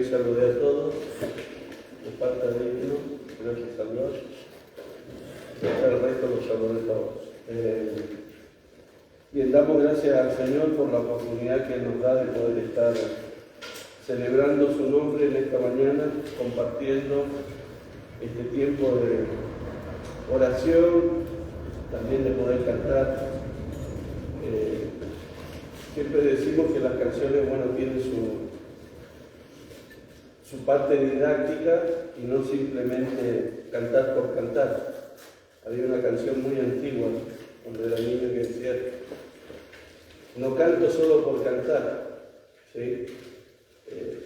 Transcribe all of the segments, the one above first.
les saludé a todos. De parte de Dios, gracias a Dios. El resto los saludé a todos. Bien, damos gracias al Señor por la oportunidad que nos da de poder estar celebrando su nombre en esta mañana, compartiendo este tiempo de oración, también de poder cantar. Siempre decimos que las canciones, bueno, tienen su parte didáctica y no simplemente cantar por cantar. Había una canción muy antigua, cuando era niño, que decía: no canto solo por cantar, ¿sí?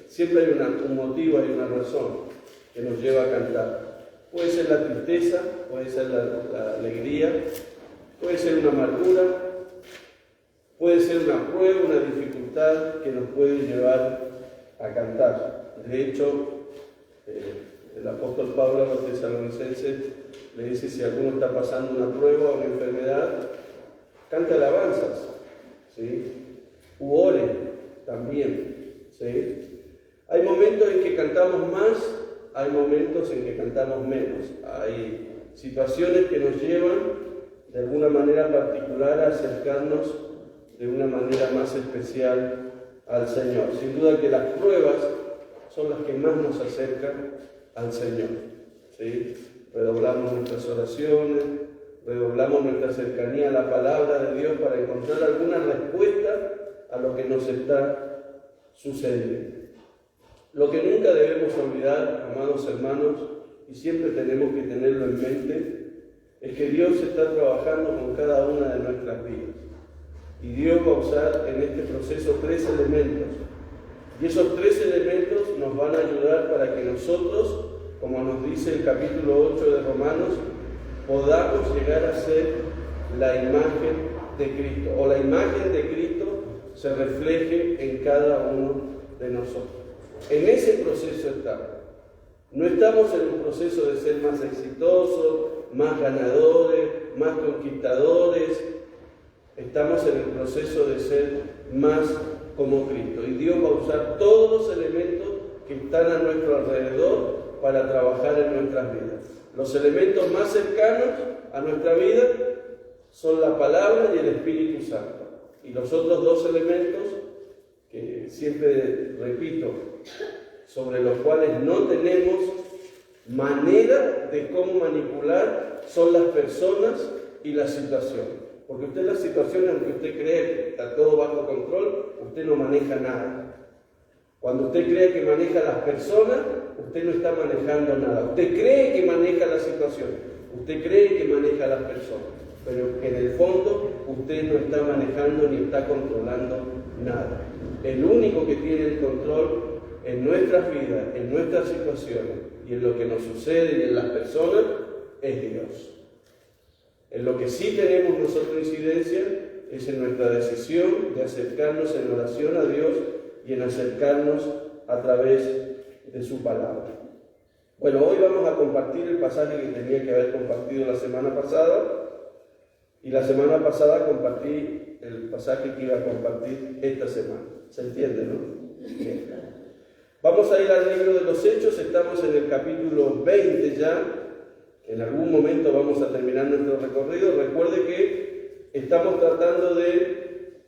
Siempre hay un motivo, hay una razón que nos lleva a cantar. Puede ser la tristeza, puede ser la alegría, puede ser una amargura, puede ser una prueba, una dificultad que nos puede llevar a cantar. De hecho, el apóstol Pablo a los tesalonicenses le dice: si alguno está pasando una prueba o una enfermedad, cante alabanzas, ¿sí? U ore también, ¿sí? Hay momentos en que cantamos más, hay momentos en que cantamos menos. Hay situaciones que nos llevan de alguna manera particular a acercarnos de una manera más especial al Señor. Sin duda que las pruebas son las que más nos acercan al Señor, ¿sí? Redoblamos nuestras oraciones, redoblamos nuestra cercanía a la palabra de Dios para encontrar alguna respuesta a lo que nos está sucediendo. Lo que nunca debemos olvidar, amados hermanos, y siempre tenemos que tenerlo en mente, es que Dios está trabajando con cada una de nuestras vidas. Y Dios va a usar en este proceso 3 elementos. Y esos 3 elementos nos van a ayudar para que nosotros, como nos dice el capítulo 8 de Romanos, podamos llegar a ser la imagen de Cristo, o la imagen de Cristo se refleje en cada uno de nosotros. En ese proceso estamos. No estamos en un proceso de ser más exitosos, más ganadores, más conquistadores. Estamos en el proceso de ser más como Cristo. Y Dios va a usar todos los elementos que están a nuestro alrededor para trabajar en nuestras vidas. Los elementos más cercanos a nuestra vida son la palabra y el Espíritu Santo. Y los otros 2 elementos, que siempre repito, sobre los cuales no tenemos manera de cómo manipular, son las personas y las situaciones. Porque usted las situaciones, aunque usted cree que está todo bajo control, usted no maneja nada. Cuando usted cree que maneja las personas, usted no está manejando nada. Usted cree que maneja la situación, usted cree que maneja las personas, pero en el fondo usted no está manejando ni está controlando nada. El único que tiene el control en nuestras vidas, en nuestras situaciones y en lo que nos sucede y en las personas es Dios. En lo que sí tenemos nosotros incidencia es en nuestra decisión de acercarnos en oración a Dios y en acercarnos a través de su palabra. Bueno, hoy vamos a compartir el pasaje que tenía que haber compartido la semana pasada, y la semana pasada compartí el pasaje que iba a compartir esta semana. ¿Se entiende, no? Bien. Vamos a ir al libro de los Hechos, estamos en el capítulo 20 ya. En algún momento vamos a terminar nuestro recorrido. Recuerde que estamos tratando de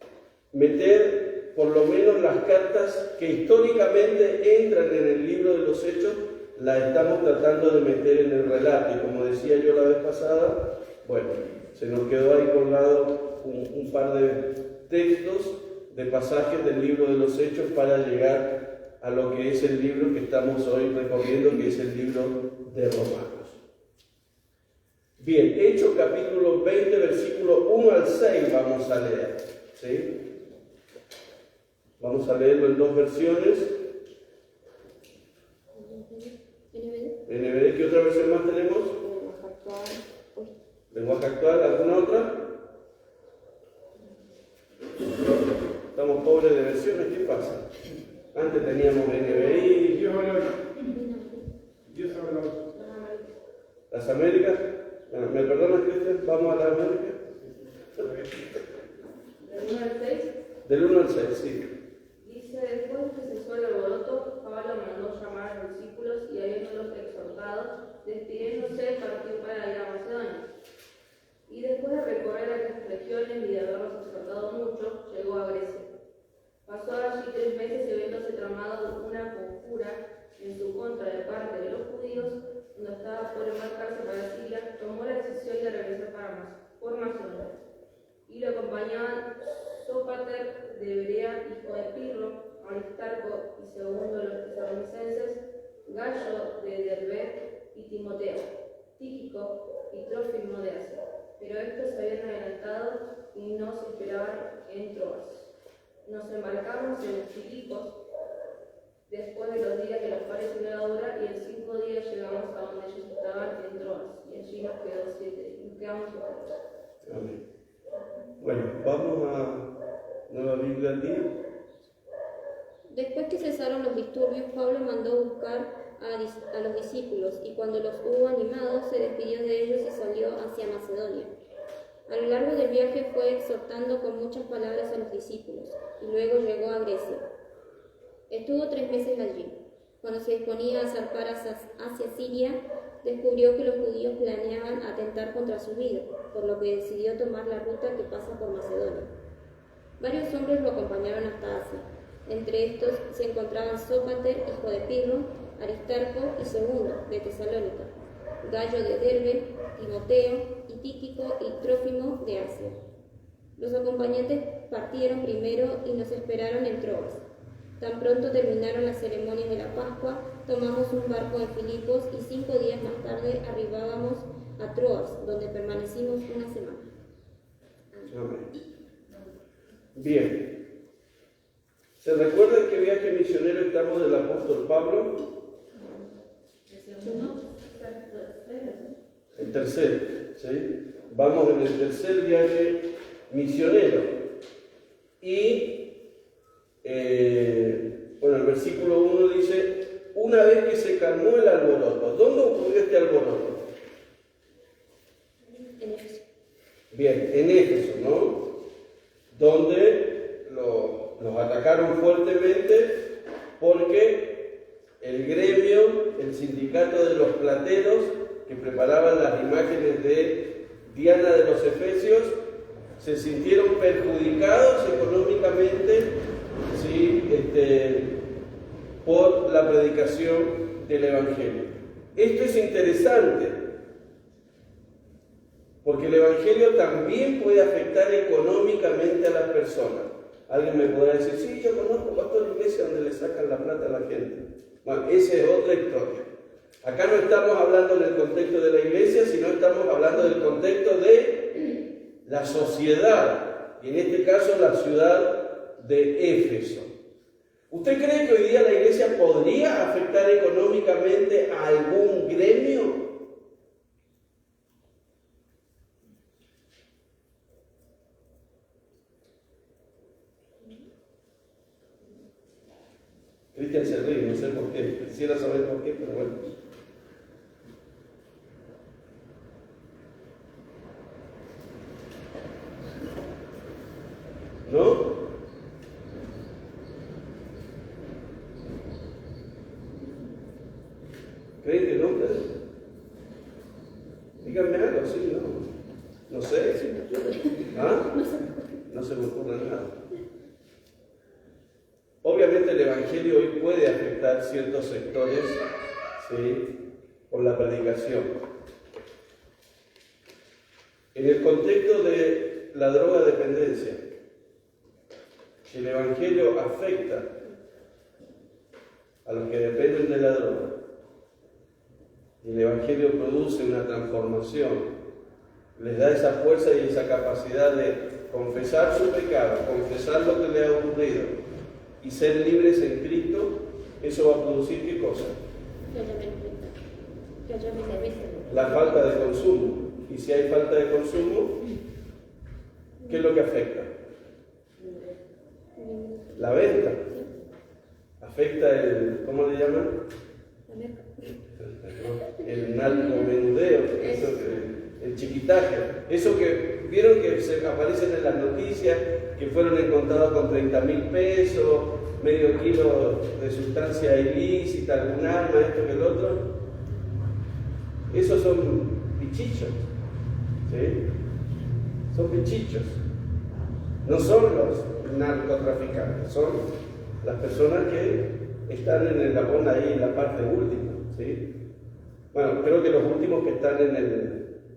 meter por lo menos las cartas que históricamente entran en el libro de los Hechos, las estamos tratando de meter en el relato. Y como decía yo la vez pasada, bueno, se nos quedó ahí colgado un par de textos, de pasajes del libro de los Hechos para llegar a lo que es el libro que estamos hoy recorriendo, que es el libro de Romanos. Bien, Hechos capítulo 20, versículo 1 al 6 vamos a leer, ¿sí? Vamos a leerlo en 2 versiones. NBD, ¿qué otra versión más tenemos? Lenguaje actual, ¿alguna otra? Estamos pobres de versiones, ¿qué pasa? Antes teníamos NBI. Dios habla. Las Américas. ¿Me perdonas, Cristian? ¿Vamos a las Américas? ¿Del 1 al 6? Del 1 al 6, sí. Dice: después que cesó el alboroto, Pablo mandó acompañaban Sópater de Berea, hijo de Pirro, Aristarco y segundo de los tesalonicenses, Gallo de Derbe y Timoteo, Tíquico y Trófimo de Asia. Pero estos se habían adelantado y nos esperaban en Troas. Nos embarcamos en Filipos después de los días de la pares y levadura, y en 5 días llegamos a donde ellos estaban en Troas, y allí nos quedamos 7 días. Amén. Bueno, vamos a Nueva Biblia al día. Después que cesaron los disturbios, Pablo mandó buscar a los discípulos, y cuando los hubo animados, se despidió de ellos y salió hacia Macedonia. A lo largo del viaje fue exhortando con muchas palabras a los discípulos, y luego llegó a Grecia. Estuvo 3 meses allí. Cuando se disponía a zarpar hacia Siria, descubrió que los judíos planeaban atentar contra su vida, por lo que decidió tomar la ruta que pasa por Macedonia. Varios hombres lo acompañaron hasta Asia. Entre estos se encontraban Sópater, hijo de Pirro, Aristarco y segundo, de Tesalónica, Gallo de Derbe, Timoteo y Tíquico y Trófimo de Asia. Los acompañantes partieron primero y nos esperaron en Troas. Tan pronto terminaron las ceremonias de la Pascua, tomamos un barco en Filipos y 5 días más tarde arribábamos a Troas, donde permanecimos una semana. Amén. Bien. ¿Se recuerdan qué viaje misionero estamos del apóstol Pablo? El tercero, ¿sí? Vamos en el tercer viaje misionero. Y, bueno, el versículo 1 dice, una vez que se calmó el alboroto. ¿Dónde ocurrió este alboroto? En Éfeso. Bien, en Éfeso, ¿no? Donde los atacaron fuertemente porque el gremio, el sindicato de los plateros que preparaban las imágenes de Diana de los Efesios, se sintieron perjudicados económicamente, ¿sí? Por la predicación del Evangelio. Esto es interesante, porque el Evangelio también puede afectar económicamente a las personas. Alguien me podrá decir, sí, yo conozco pastor de iglesia donde le sacan la plata a la gente. Bueno, esa es otra historia. Acá no estamos hablando del contexto de la iglesia, sino estamos hablando del contexto de la sociedad, y en este caso la ciudad de Éfeso. ¿Usted cree que hoy día la iglesia podría afectar económicamente a algún gremio? Cristian se ríe, no sé por qué, quisiera saber por qué, pero bueno. ¿No? ¿Creen que no? Díganme algo, sí, ¿no? No sé. ¿Ah? No se me ocurre nada. Obviamente el Evangelio hoy puede afectar ciertos sectores, ¿sí?, por la predicación. En el contexto de la drogadependencia, el Evangelio afecta a los que dependen de la droga. El Evangelio produce una transformación, les da esa fuerza y esa capacidad de confesar su pecado, confesar lo que le ha ocurrido y ser libres en Cristo. Eso va a producir ¿qué cosa? La falta de consumo. Y si hay falta de consumo, ¿qué es lo que afecta? La venta. Afecta el, ¿cómo le llaman? El narcomenudeo, el chiquitaje. Eso que vieron que se aparecen en las noticias, que fueron encontrados con 30.000 pesos, medio kilo de sustancia ilícita, algún arma, esto que el otro. Esos son pichichos, ¿sí? Son pichichos. No son los narcotraficantes, son las personas que están en el eslabón ahí, en la parte última, ¿sí? Bueno, creo que los últimos que están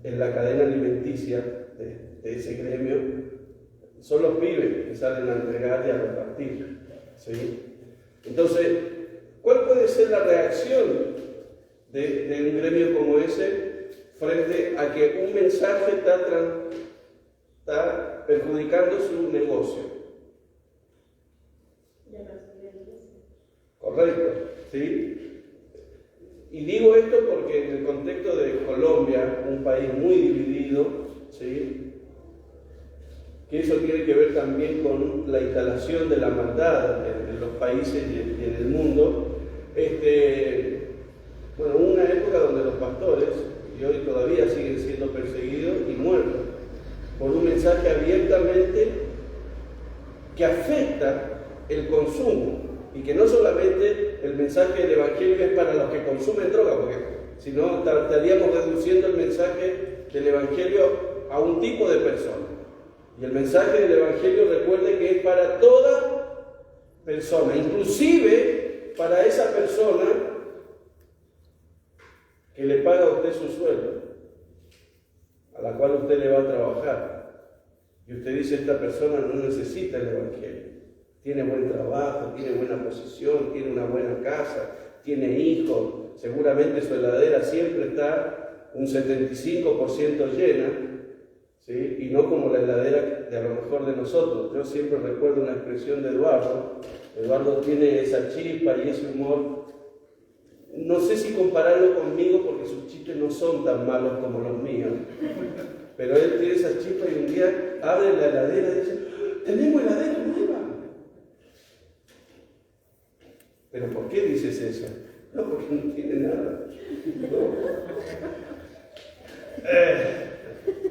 en la cadena alimenticia de ese gremio son los pibes que salen a entregar y a repartir, ¿sí? Entonces, ¿cuál puede ser la reacción de un gremio como ese frente a que un mensaje está perjudicando su negocio? Correcto, ¿sí? Y digo esto porque en el contexto de Colombia, un país muy dividido, ¿sí?, que eso tiene que ver también con la instalación de la maldad en los países y en el mundo. Bueno, hubo una época donde los pastores, y hoy todavía siguen siendo perseguidos y muertos, por un mensaje abiertamente que afecta el consumo, y que no solamente el mensaje del Evangelio es para los que consumen droga, porque si no estaríamos reduciendo el mensaje del Evangelio a un tipo de persona. Y el mensaje del Evangelio, recuerde que es para toda persona, inclusive para esa persona que le paga a usted su sueldo, a la cual usted le va a trabajar. Y usted dice, esta persona no necesita el Evangelio. Tiene buen trabajo, tiene buena posición, tiene una buena casa, tiene hijos, seguramente su heladera siempre está un 75% llena, ¿sí? Y no como la heladera de a lo mejor de nosotros. Yo siempre recuerdo una expresión de Eduardo. Eduardo tiene esa chispa y ese humor. No sé si compararlo conmigo porque sus chistes no son tan malos como los míos, pero él tiene esa chispa y un día abre la heladera y dice, ¡tenemos heladera nueva! ¿Pero por qué dices eso? No, porque no tiene nada. No.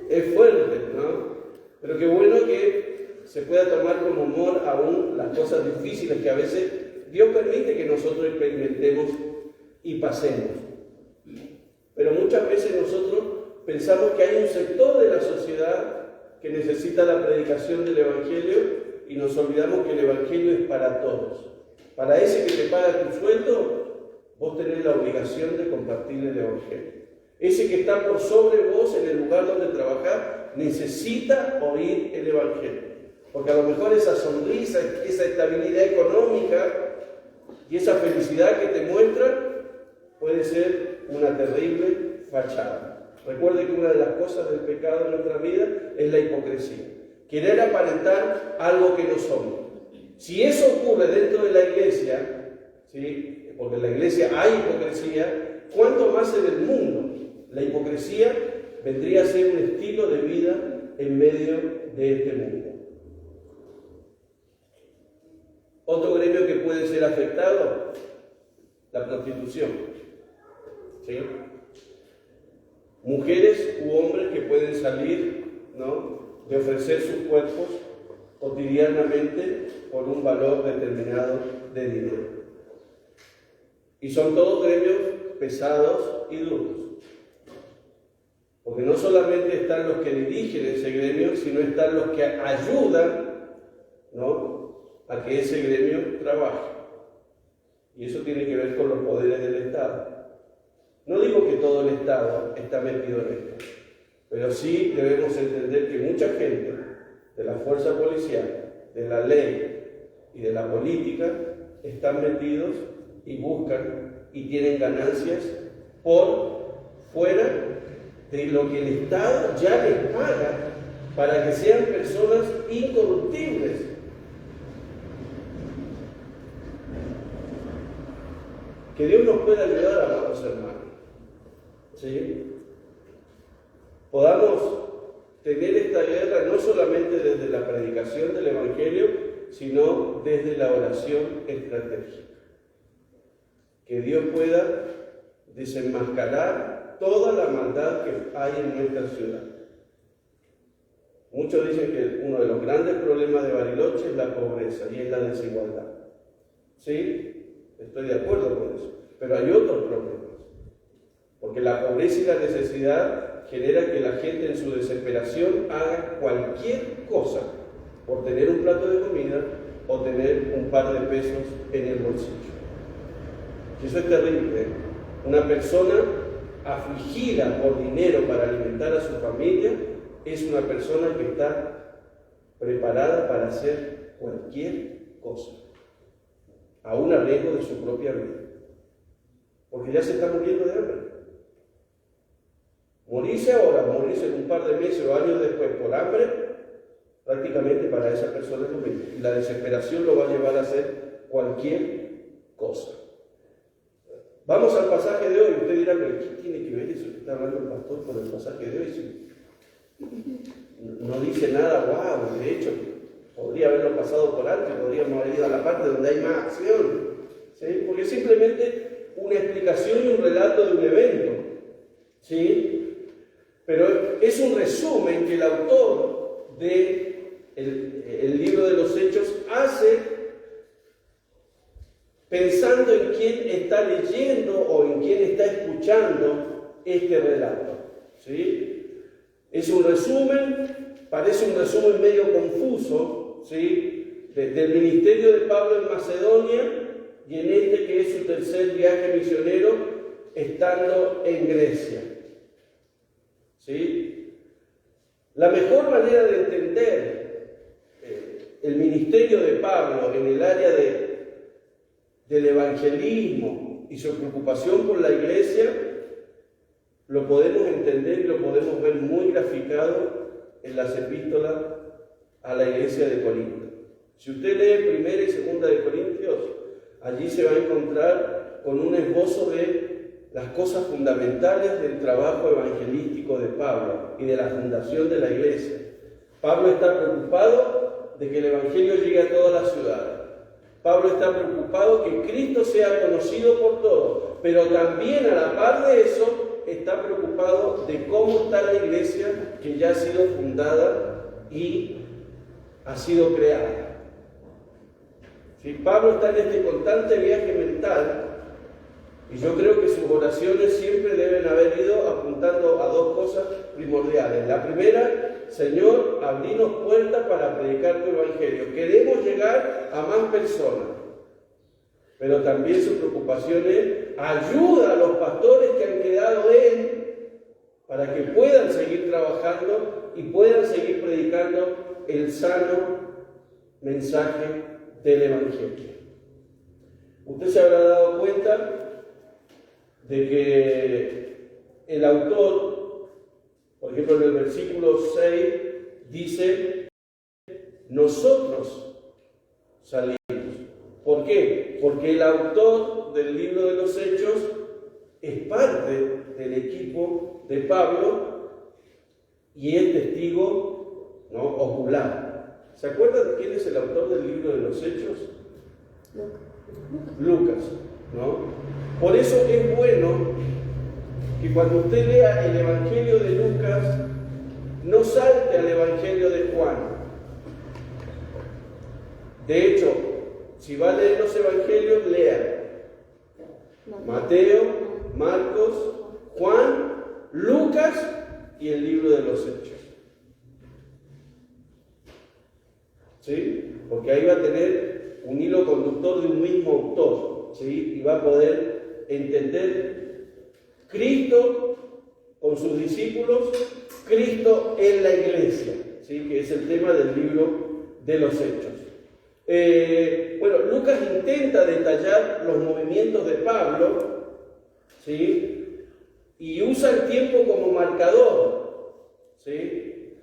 Es fuerte, ¿no? Pero qué bueno que se pueda tomar como humor aún las cosas difíciles que a veces Dios permite que nosotros experimentemos y pasemos. Pero muchas veces nosotros pensamos que hay un sector de la sociedad que necesita la predicación del Evangelio y nos olvidamos que el Evangelio es para todos. Para ese que te paga tu sueldo, vos tenés la obligación de compartir el Evangelio. Ese que está por sobre vos en el lugar donde trabajás, necesita oír el Evangelio. Porque a lo mejor esa sonrisa, esa estabilidad económica y esa felicidad que te muestra puede ser una terrible fachada. Recuerde que una de las cosas del pecado en nuestra vida es la hipocresía. Querer aparentar algo que no somos. Si eso ocurre dentro de la iglesia, ¿sí?, porque en la iglesia hay hipocresía, ¿cuánto más en el mundo? La hipocresía vendría a ser un estilo de vida en medio de este mundo. Otro gremio que puede ser afectado, la prostitución. ¿Sí? Mujeres u hombres que pueden salir, ¿no?, de ofrecer sus cuerpos cotidianamente por un valor determinado de dinero. Y son todos gremios pesados y duros. Porque no solamente están los que dirigen ese gremio, sino están los que ayudan, ¿no?, a que ese gremio trabaje. Y eso tiene que ver con los poderes del Estado. No digo que todo el Estado está metido en esto, pero sí debemos entender que mucha gente de la fuerza policial, de la ley y de la política están metidos y buscan y tienen ganancias por fuera de lo que el Estado ya les paga para que sean personas incorruptibles. Que Dios nos pueda ayudar, amados hermanos. ¿Sí? Podamos tener esta guerra no solamente desde la predicación del Evangelio, sino desde la oración estratégica. Que Dios pueda desenmascarar toda la maldad que hay en nuestra ciudad. Muchos dicen que uno de los grandes problemas de Bariloche es la pobreza y es la desigualdad. ¿Sí? Estoy de acuerdo con eso. Pero hay otros problemas. Porque la pobreza y la necesidad genera que la gente en su desesperación haga cualquier cosa por tener un plato de comida o tener un par de pesos en el bolsillo. Y eso es terrible. Una persona afligida por dinero para alimentar a su familia es una persona que está preparada para hacer cualquier cosa, aún a riesgo de su propia vida, porque ya se está muriendo de hambre. Morirse ahora, morirse en un par de meses o años después por hambre, prácticamente para esa persona es lo mismo. Y la desesperación lo va a llevar a hacer cualquier cosa. Vamos al pasaje de hoy. Usted dirá, ¿pero qué tiene que ver eso que está hablando el pastor con el pasaje de hoy? Si no dice nada, wow, de hecho, podría haberlo pasado por alto, podríamos haber ido a la parte donde hay más acción, ¿sí? Porque es simplemente una explicación y un relato de un evento, ¿sí? Pero es un resumen que el autor del libro de los Hechos hace pensando en quién está leyendo o en quién está escuchando este relato, ¿sí? Es un resumen, parece un resumen medio confuso, ¿sí? Del ministerio de Pablo en Macedonia y en este que es su tercer viaje misionero estando en Grecia, ¿sí? La mejor manera de entender el ministerio de Pablo en el área del evangelismo y su preocupación por la iglesia, lo podemos entender y lo podemos ver muy graficado en las epístolas a la iglesia de Corinto. Si usted lee 1 y 2 de Corintios, allí se va a encontrar con un esbozo de las cosas fundamentales del trabajo evangelístico de Pablo y de la fundación de la iglesia. Pablo está preocupado de que el evangelio llegue a todas las ciudades. Pablo está preocupado que Cristo sea conocido por todos, pero también a la par de eso está preocupado de cómo está la iglesia que ya ha sido fundada y ha sido creada. ¿Sí? Pablo está en este constante viaje mental y yo creo que sus oraciones siempre deben haber ido apuntando a dos cosas primordiales. La primera, Señor, abrinos puertas para predicar tu evangelio. Queremos llegar a más personas. Pero también su preocupación es ayuda a los pastores que han quedado para que puedan seguir trabajando y puedan seguir predicando el sano mensaje del evangelio. Usted se habrá dado cuenta de que el autor, por ejemplo en el versículo 6, dice, nosotros salimos. ¿Por qué? Porque el autor del libro de los Hechos es parte del equipo de Pablo y es testigo, ¿no?, ocular. ¿Se acuerdan de quién es el autor del libro de los Hechos? Lucas, ¿no? Por eso es bueno que cuando usted lea el Evangelio de Lucas, no salte al Evangelio de Juan. De hecho, si va a leer los Evangelios, lea Mateo, Marcos, Juan, Lucas y el libro de los Hechos. ¿Sí? Porque ahí va a tener un hilo conductor de un mismo autor, ¿sí? Y va a poder entender Cristo con sus discípulos, Cristo en la iglesia, ¿sí? Que es el tema del libro de los Hechos. Bueno, Lucas intenta detallar los movimientos de Pablo, ¿sí? Y usa el tiempo como marcador, ¿sí?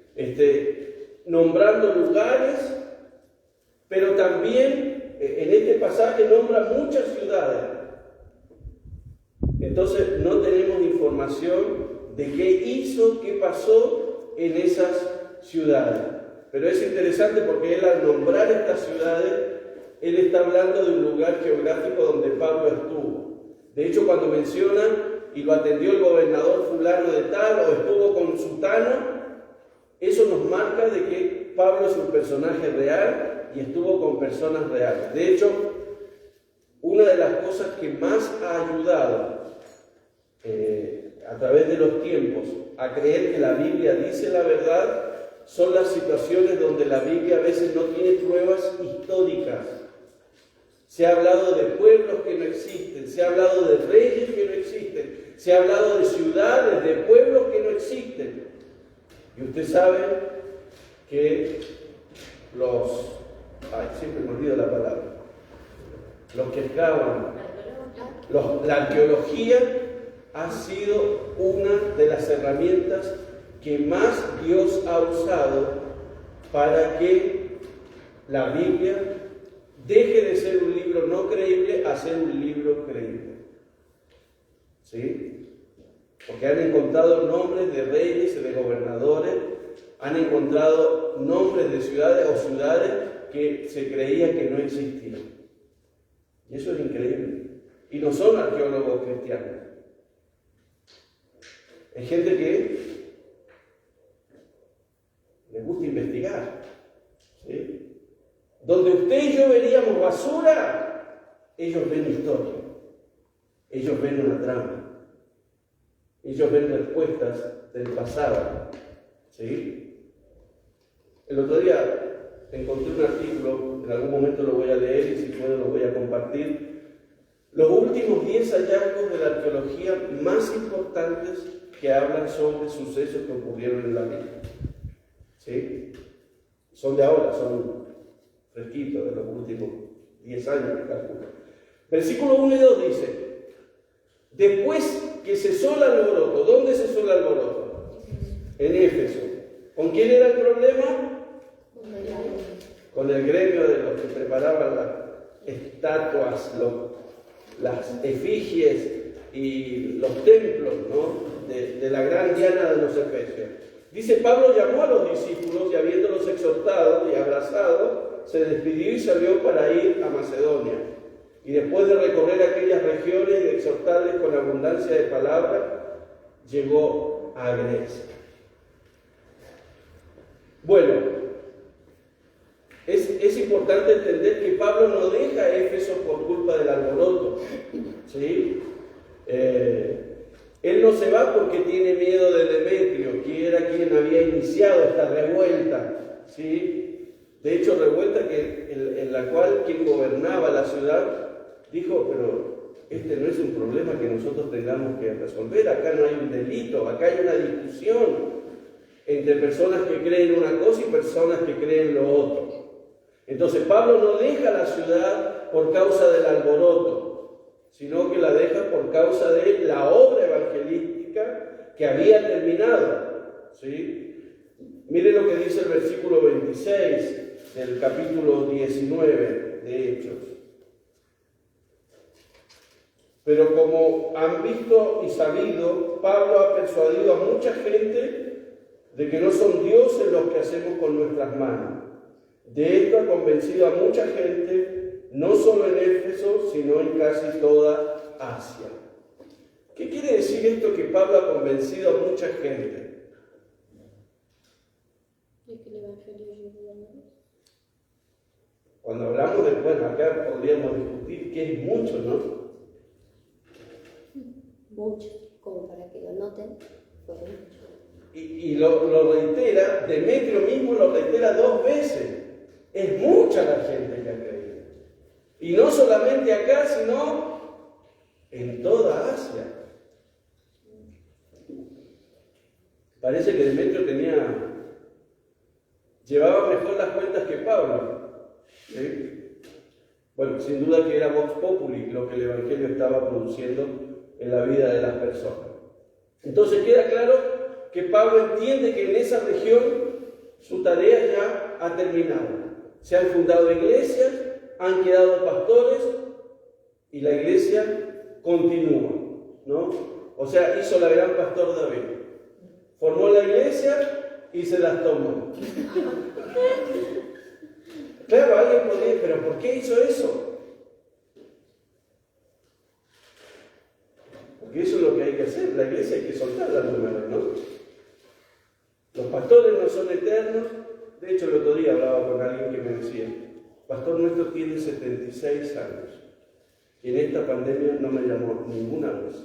Nombrando lugares, pero también en este pasaje nombra muchas ciudades. Entonces no tenemos información de qué hizo, qué pasó en esas ciudades. Pero es interesante porque él al nombrar estas ciudades, él está hablando de un lugar geográfico donde Pablo estuvo. De hecho, cuando menciona y lo atendió el gobernador fulano de tal o estuvo con sutano, eso nos marca de que Pablo es un personaje real y estuvo con personas reales. De hecho, una de las cosas que más ha ayudado a través de los tiempos a creer que la Biblia dice la verdad son las situaciones donde la Biblia a veces no tiene pruebas históricas. Se ha hablado de pueblos que no existen, se ha hablado de reyes que no existen, se ha hablado de ciudades, de pueblos que no existen. Y usted sabe que siempre me olvido la palabra, los que excavan, la arqueología ha sido una de las herramientas que más Dios ha usado para que la Biblia deje de ser un libro no creíble a ser un libro creíble. ¿Sí? Porque han encontrado nombres de reyes y de gobernadores, han encontrado nombres de ciudades o ciudades que se creía que no existían. Y eso es increíble. Y no son arqueólogos cristianos. Hay gente que les gusta investigar. ¿Sí? Donde usted y yo veríamos basura, ellos ven historia. Ellos ven una trama. Ellos ven respuestas del pasado. ¿Sí? El otro día encontré un artículo, en algún momento lo voy a leer y si puedo lo voy a compartir. Los últimos 10 hallazgos de la arqueología más importantes que hablan sobre sucesos que ocurrieron en la Biblia. ¿Sí? Son de ahora, son fresquitos, de los últimos 10 años que calculo. Versículo 1 y 2 dice: después que cesó el alboroto, ¿dónde cesó el alboroto? En Éfeso. ¿Con quién era el problema? Con el gremio de los que preparaban las estatuas, las efigies y los templos, ¿no? de la gran Diana de los Efesios. Dice: Pablo llamó a los discípulos y habiéndolos exhortado y abrazado, se despidió y salió para ir a Macedonia. Y después de recorrer aquellas regiones y de exhortarles con abundancia de palabras, llegó a Grecia. Bueno, es importante entender que Pablo no deja Éfeso por culpa del alboroto. ¿Sí? Él no se va porque tiene miedo de Demetrio, que era quien había iniciado esta revuelta. ¿Sí? De hecho, revuelta en la cual quien gobernaba la ciudad dijo: pero este no es un problema que nosotros tengamos que resolver, acá no hay un delito, acá hay una discusión entre personas que creen una cosa y personas que creen lo otro. Entonces Pablo no deja la ciudad por causa del alboroto, sino que la deja por causa de la obra evangelística que había terminado. ¿Sí? Mire lo que dice el versículo 26 del capítulo 19 de Hechos. Pero como han visto y sabido, Pablo ha persuadido a mucha gente de que no son dioses los que hacemos con nuestras manos. De esto ha convencido a mucha gente, no solo en Éfeso, sino en casi toda Asia. ¿Qué quiere decir esto que Pablo ha convencido a mucha gente? Cuando hablamos de, bueno, acá podríamos discutir qué es mucho, ¿no? Mucho, como para que lo noten, fue mucho. Y lo reitera, Demetrio mismo lo reitera 2 veces. Es mucha la gente que ha creído. Y no solamente acá, sino en toda Asia. Parece que Demetrio llevaba mejor las cuentas que Pablo. ¿Sí? Bueno, sin duda que era Vox Populi lo que el Evangelio estaba produciendo en la vida de las personas. Entonces queda claro que Pablo entiende que en esa región su tarea ya ha terminado. Se han fundado iglesias, han quedado pastores y la iglesia continúa, ¿no? O sea, hizo la gran pastor David. Formó la iglesia y se las tomó. Claro, alguien podría decir: ¿pero por qué hizo eso? Porque eso es lo que hay que hacer. La iglesia hay que soltarla números, ¿no? Los pastores no son eternos. De hecho, el otro día hablaba con alguien que me decía: pastor nuestro tiene 76 años y en esta pandemia no me llamó ninguna vez.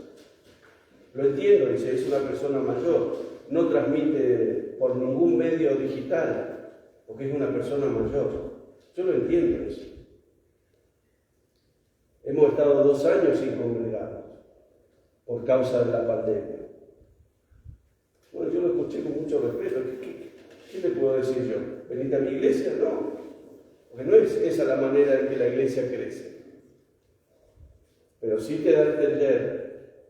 Lo entiendo, dice, es una persona mayor, no transmite por ningún medio digital, porque es una persona mayor. Yo lo entiendo eso. Hemos estado 2 años sin congregarnos por causa de la pandemia. Bueno, yo lo escuché con mucho respeto. ¿Qué le puedo decir yo? ¿Venite a mi iglesia? No. Porque no es esa la manera en que la iglesia crece. Pero sí te da a entender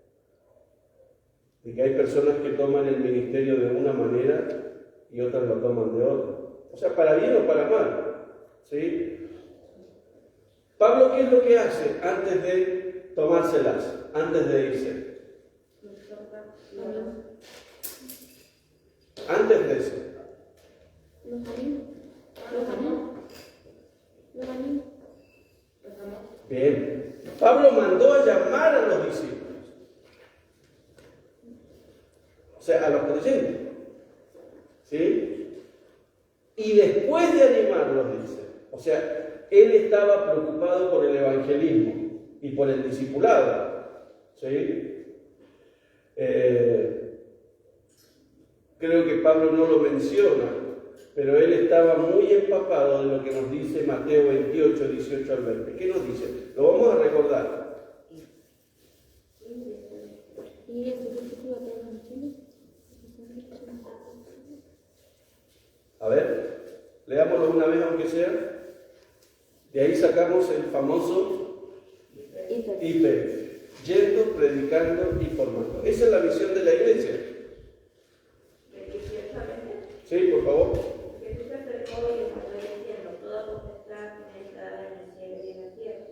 de que hay personas que toman el ministerio de una manera y otras lo toman de otra. O sea, para bien o para mal. ¿Sí? Pablo, ¿qué es lo que hace antes de tomárselas, antes de irse? Antes de eso. Bien. Pablo mandó a llamar a los discípulos. O sea, a los creyentes. ¿Sí? Y después de animarlos, dice. O sea, él estaba preocupado por el evangelismo y por el discipulado. ¿Sí? Creo que Pablo no lo menciona, pero él estaba muy empapado de lo que nos dice Mateo 28, 18 al 20. ¿Qué nos dice? Lo vamos a recordar. A ver, leámoslo una vez aunque sea. De ahí sacamos el famoso IPF. Yendo, predicando y formando. Esa es la misión de la iglesia. Sí, por favor. Jesús se acercó y les habló diciendo: toda potestad me es dada en el cielo y en la tierra.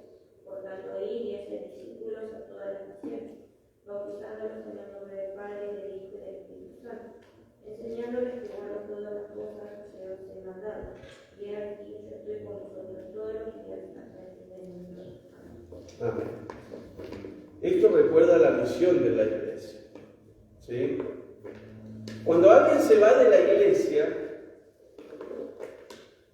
Por tanto, id y haced discípulos a todas las naciones, bautizándolos en el nombre del Padre, y del Hijo y del Espíritu Santo, enseñándoles que guarden todas las cosas que os he mandado. Y aquí yo estoy con vosotros todos los días hasta el fin del mundo. Amén. Esto recuerda la misión de la iglesia. ¿Sí? Cuando alguien se va de la iglesia,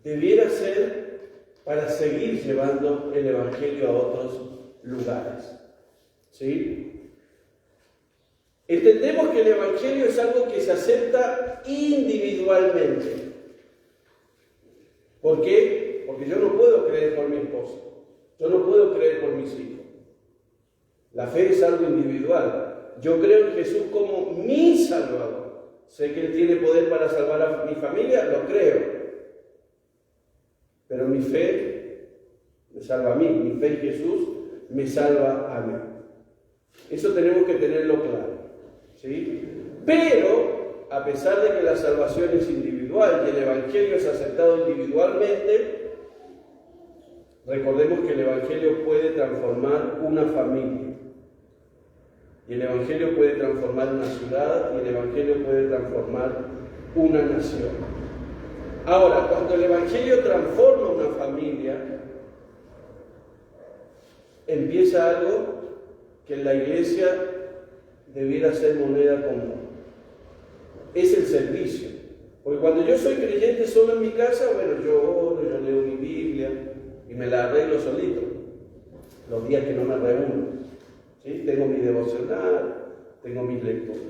debiera ser para seguir llevando el evangelio a otros lugares. ¿Sí? Entendemos que el evangelio es algo que se acepta individualmente. ¿Por qué? Porque yo no puedo creer por mi esposo. Yo no puedo creer por mis hijos. La fe es algo individual. Yo creo en Jesús como mi Salvador. Sé que Él tiene poder para salvar a mi familia, lo creo. Pero mi fe me salva a mí. Mi fe en Jesús me salva a mí. Eso tenemos que tenerlo claro. ¿Sí? Pero, a pesar de que la salvación es individual y el Evangelio es aceptado individualmente, recordemos que el Evangelio puede transformar una familia. Y el Evangelio puede transformar una ciudad y el Evangelio puede transformar una nación. Ahora, cuando el Evangelio transforma una familia, empieza algo que en la iglesia debiera ser moneda común. Es el servicio. Porque cuando yo soy creyente solo en mi casa, bueno, yo oro, yo leo mi Biblia y me la arreglo solito, los días que no me reúno. ¿Sí? Tengo mi devocional, tengo mis lecturas.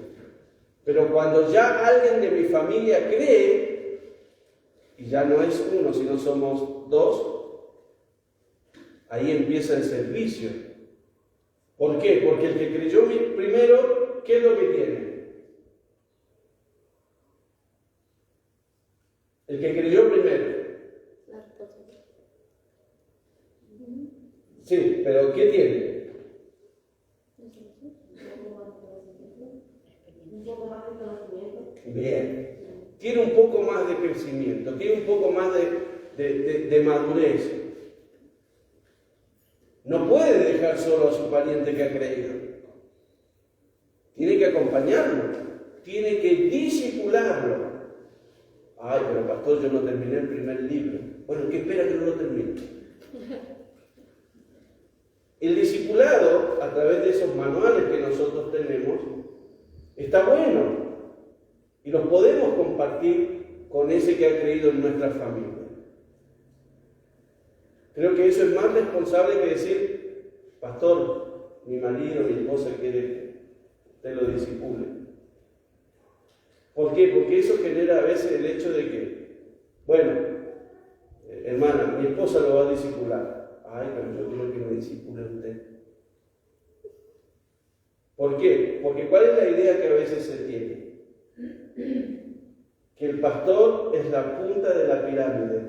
Pero cuando ya alguien de mi familia cree, y ya no es uno, sino somos dos, ahí empieza el servicio. ¿Por qué? Porque el que creyó primero, ¿qué es lo que tiene? El que creyó primero. Sí, pero ¿qué tiene? Bien. Tiene un poco más de crecimiento, tiene un poco más de madurez. No puede dejar solo a su pariente que ha creído. Tiene que acompañarlo, tiene que discipularlo. Ay, pero pastor, yo no terminé el primer libro. Bueno, ¿qué espera que no lo termine? El discipulado, a través de esos manuales que nosotros tenemos, está bueno. Y los podemos compartir con ese que ha creído en nuestra familia. Creo que eso es más responsable que decir: pastor, mi marido, mi esposa quiere que usted lo discipule. ¿Por qué? Porque eso genera a veces el hecho de que, bueno, hermana, mi esposa lo va a discipular. Ay, pero yo quiero que me discipule usted. ¿Por qué? Porque ¿cuál es la idea que a veces se tiene? Que el pastor es la punta de la pirámide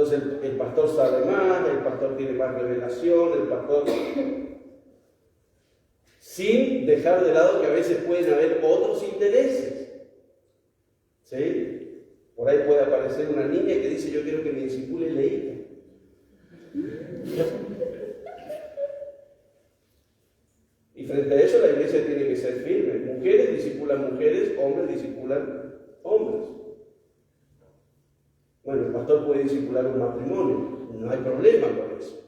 Entonces el pastor sabe más, el pastor tiene más revelación, el pastor... sin dejar de lado que a veces pueden haber otros intereses. ¿Sí? Por ahí puede aparecer una niña que dice, yo quiero que me discipule leída. Y frente a eso la iglesia tiene que ser firme. Mujeres discipulan mujeres, hombres discipulan hombres. Bueno, el pastor puede discipular un matrimonio, no hay problema con eso.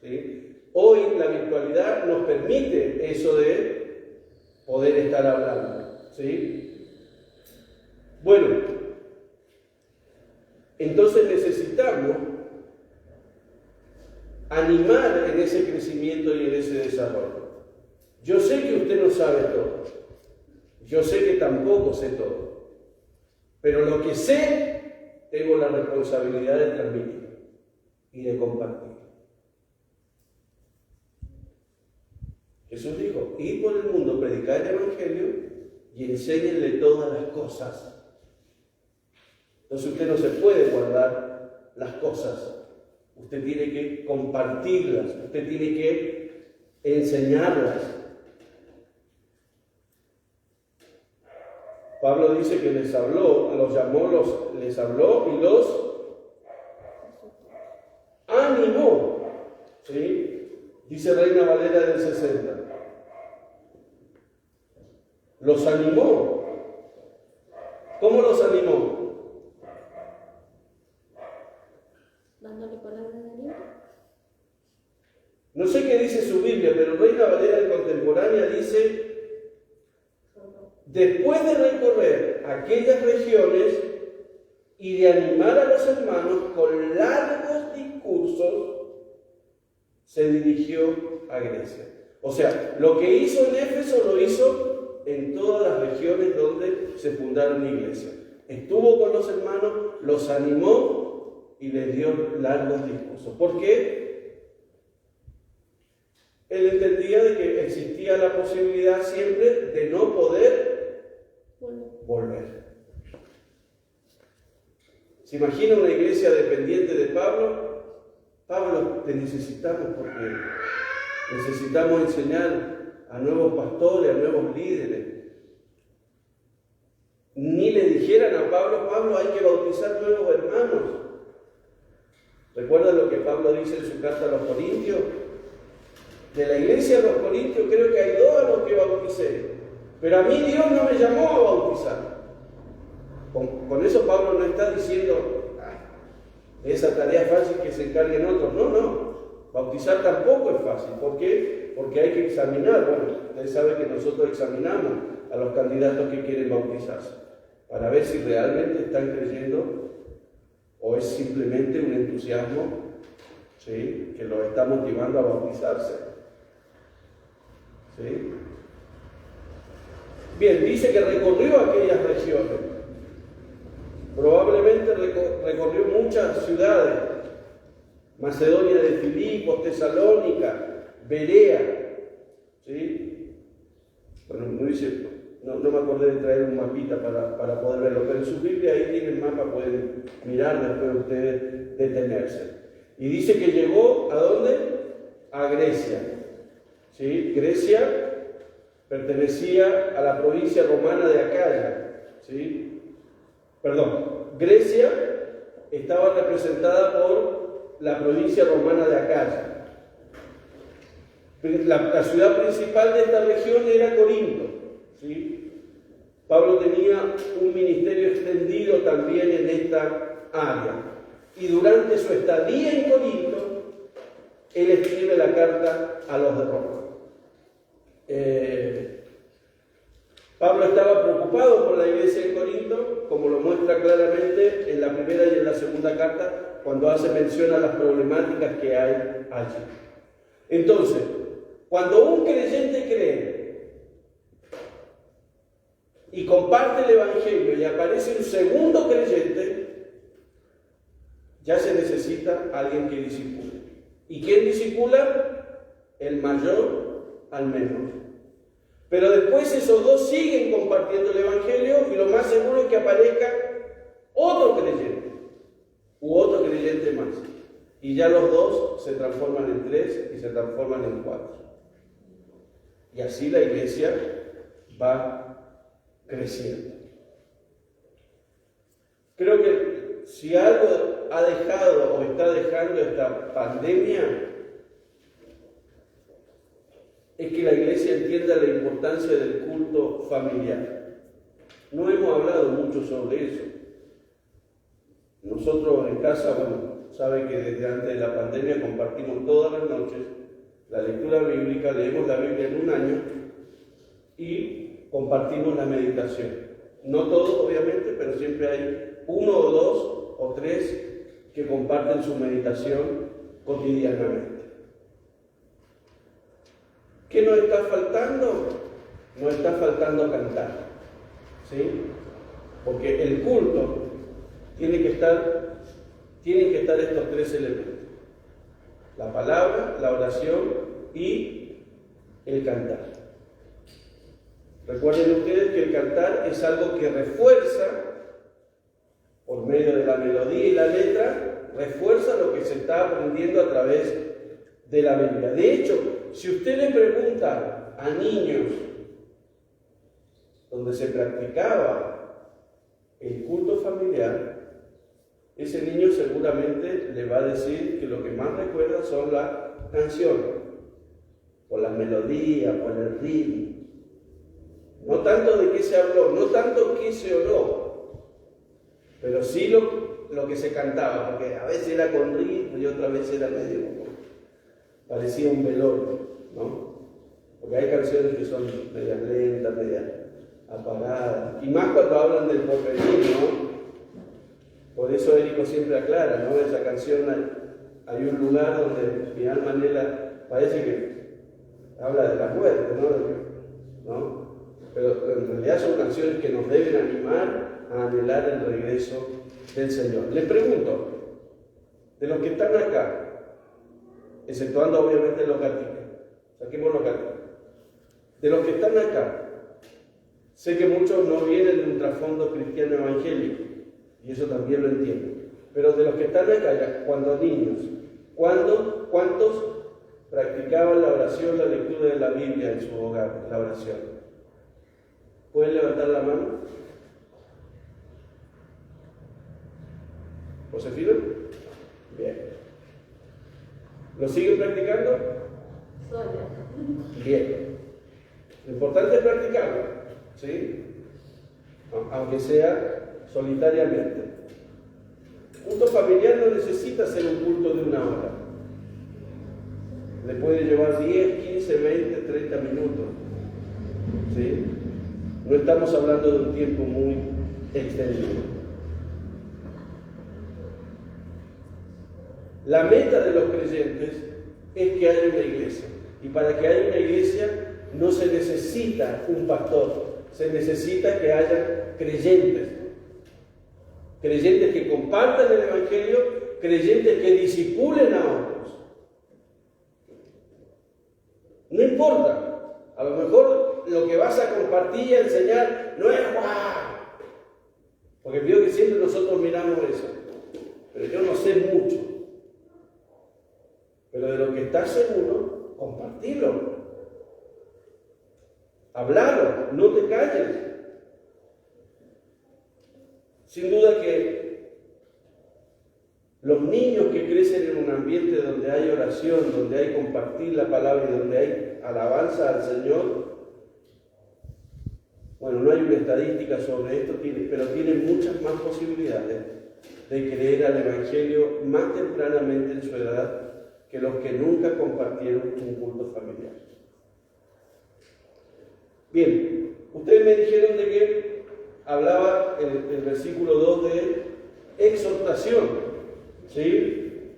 ¿Sí? Hoy la virtualidad nos permite eso de poder estar hablando. ¿Sí? Bueno, entonces necesitamos animar en ese crecimiento y en ese desarrollo. Yo sé que usted no sabe todo. Yo sé que tampoco sé todo. Pero lo que sé, tengo la responsabilidad de transmitir y de compartir. Jesús dijo, id por el mundo, predicad el Evangelio y enséñenle todas las cosas. Entonces usted no se puede guardar las cosas. Usted tiene que compartirlas. Usted tiene que enseñarlas. Pablo dice que les habló, los llamó, les habló y los animó. ¿Sí? Dice Reina Valera del 60. Los animó. ¿Cómo los animó? Dándole palabras de aliento. No sé qué dice su Biblia, pero Reina Valera contemporánea dice: después de recorrer aquellas regiones y de animar a los hermanos con largos discursos, se dirigió a Grecia. O sea, lo que hizo en Éfeso lo hizo en todas las regiones donde se fundaron iglesias. Estuvo con los hermanos, los animó y les dio largos discursos. ¿Por qué? Él entendía de que existía la posibilidad siempre de no poder volver. ¿Se imagina una iglesia dependiente de Pablo? Pablo, te necesitamos porque necesitamos enseñar a nuevos pastores, a nuevos líderes. Ni le dijeran a Pablo, Pablo, hay que bautizar nuevos hermanos. ¿Recuerda lo que Pablo dice en su carta a los Corintios? De la iglesia de los Corintios creo que hay 2 a los que bauticé, pero a mí Dios no me llamó a bautizar. Con eso Pablo no está diciendo esa tarea fácil que se encarguen otros. No. Bautizar tampoco es fácil. ¿Por qué? Porque hay que examinar. Bueno, ustedes saben que nosotros examinamos a los candidatos que quieren bautizarse para ver si realmente están creyendo o es simplemente un entusiasmo, ¿sí?, que los está motivando a bautizarse. ¿Sí? Bien, dice que recorrió aquellas regiones. Probablemente recorrió muchas ciudades. Macedonia de Filipos, Tesalónica, Berea. ¿Sí? Bueno, no me acordé de traer un mapita para poder verlo, pero en su Biblia ahí tiene el mapa, pueden mirar después ustedes detenerse. Y dice que llegó, ¿a dónde? A Grecia. ¿Sí? Grecia pertenecía a la provincia romana de Acaya. ¿Sí? Grecia estaba representada por la provincia romana de Acaya. La ciudad principal de esta región era Corinto. ¿Sí? Pablo tenía un ministerio extendido también en esta área. Y durante su estadía en Corinto, él escribe la carta a los de Roma. Pablo estaba preocupado por la iglesia en Corinto, como lo muestra claramente en la primera y en la segunda carta, cuando hace mención a las problemáticas que hay allí. Entonces, cuando un creyente cree y comparte el Evangelio y aparece un segundo creyente, ya se necesita alguien que discipule. ¿Y quién discipula? El mayor al menor. Pero después esos 2 siguen compartiendo el Evangelio y lo más seguro es que aparezca otro creyente. u otro creyente más. Y ya los dos se transforman en 3 y se transforman en 4. Y así la iglesia va creciendo. Creo que si algo ha dejado o está dejando esta pandemia, es que la iglesia entienda la importancia del culto familiar. No hemos hablado mucho sobre eso. Nosotros en casa, saben que desde antes de la pandemia compartimos todas las noches la lectura bíblica, leemos la Biblia en un año y compartimos la meditación. No todos, obviamente, pero siempre hay 1 o 2 o 3 que comparten su meditación cotidianamente. ¿Qué nos está faltando? Nos está faltando cantar, ¿sí? Porque el culto tienen que estar estos 3 elementos: la palabra, la oración y el cantar. Recuerden ustedes que el cantar es algo que refuerza, por medio de la melodía y la letra, refuerza lo que se está aprendiendo a través de la Biblia. De hecho, si usted le pregunta a niños donde se practicaba el culto familiar, ese niño seguramente le va a decir que lo que más recuerda son las canciones, por la melodía, por el ritmo. No tanto de qué se habló, no tanto qué se oró, pero sí lo que se cantaba, porque a veces era con ritmo y otra vez era medio como, parecía un velorio, ¿no? Porque hay canciones que son medias lentas, medias apagadas, y más cuando hablan del porvenir, ¿no? Por eso Érico siempre aclara, ¿no? Esa canción, hay un lugar donde mi alma anhela, parece que habla de la muerte, ¿no? Pero en realidad son canciones que nos deben animar a anhelar el regreso del Señor. Les pregunto, de los que están acá, exceptuando obviamente los gáticos, saquemos los gáticos, de los que están acá, sé que muchos no vienen de un trasfondo cristiano evangélico, y eso también lo entiendo, pero de los que están acá, cuando niños, ¿cuántos practicaban la oración, la lectura de la Biblia en su hogar, la oración? ¿Pueden levantar la mano? ¿Josefina? Bien. ¿Lo siguen practicando? Sola. Bien. Lo importante es practicarlo, ¿sí? Aunque sea solitariamente. Culto familiar no necesita ser un culto de 1 hora. Le puede llevar 10, 15, 20, 30 minutos, ¿sí? No estamos hablando de un tiempo muy extendido. La meta de los creyentes es que haya una iglesia. Y para que haya una iglesia no se necesita un pastor, se necesita que haya creyentes. Creyentes que compartan el Evangelio, creyentes que discipulen a otros. No importa, a lo mejor lo que vas a compartir y a enseñar no es ¡guau! Porque veo que siempre nosotros miramos eso. Pero yo no sé mucho. Pero de lo que estás seguro, compartilo. Hablalo, no te calles. Sin duda que los niños que crecen en un ambiente donde hay oración, donde hay compartir la palabra y donde hay alabanza al Señor, bueno, no hay una estadística sobre esto, pero tienen muchas más posibilidades de creer al Evangelio más tempranamente en su edad que los que nunca compartieron un culto familiar. Bien, ustedes me dijeron de que hablaba el versículo 2 de exhortación, ¿sí?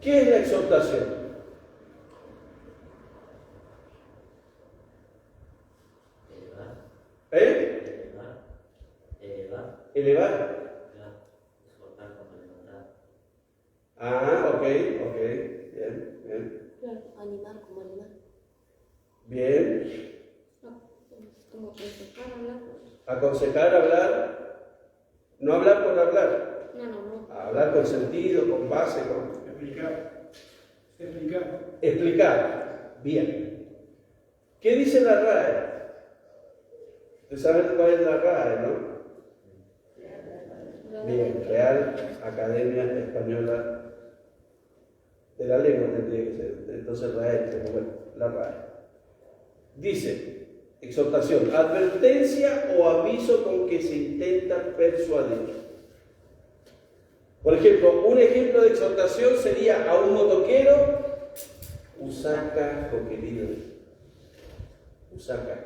¿Qué es la exhortación? Elevar. Ok, bien. Claro, animar como animar. Bien. No, como aconsejar, hablar. Aconsejar, hablar. No hablar por hablar. No. Hablar con sentido, con base, con... Explicar. Bien. ¿Qué dice la RAE? Ustedes saben cuál es la RAE, ¿no? Bien, Real Academia Española de la Lengua, tendría que ser. Entonces RAE, pero bueno, la RAE. Dice, exhortación, advertencia o aviso con que se intenta persuadir. Por ejemplo, un ejemplo de exhortación sería a un motoquero, usaca, querido, usaca.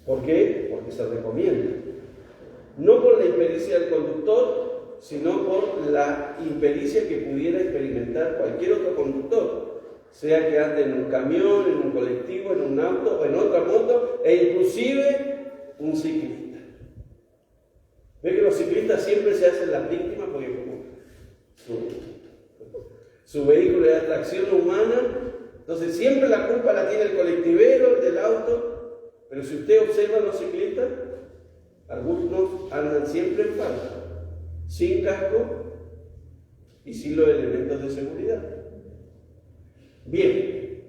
¿Por qué? Porque se recomienda. No por la impericia del conductor, sino por la impericia que pudiera experimentar cualquier otro conductor, sea que ande en un camión, en un colectivo, en un auto o en otra moto, e inclusive un ciclista. ¿Ve que los ciclistas siempre se hacen las víctimas? Porque como su vehículo es de tracción humana, entonces siempre la culpa la tiene el colectivero, el del auto. Pero si usted observa a los ciclistas, algunos andan siempre en falta, sin casco y sin los elementos de seguridad. Bien.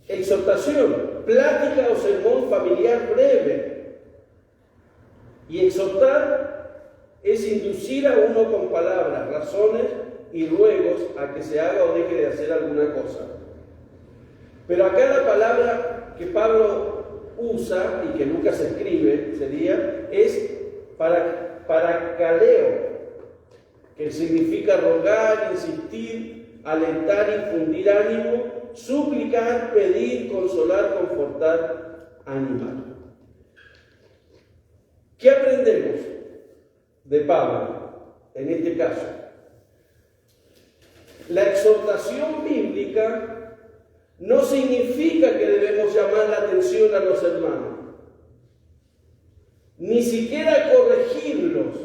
Exhortación, plática o sermón familiar breve. Y exhortar es inducir a uno con palabras, razones y ruegos a que se haga o deje de hacer alguna cosa. Pero acá la palabra que Pablo usa y que Lucas escribe es paracaleo, que significa rogar, insistir, alentar, infundir ánimo, suplicar, pedir, consolar, confortar, animar. ¿Qué aprendemos de Pablo en este caso? La exhortación bíblica no significa que debemos llamar la atención a los hermanos, ni siquiera corregirlos,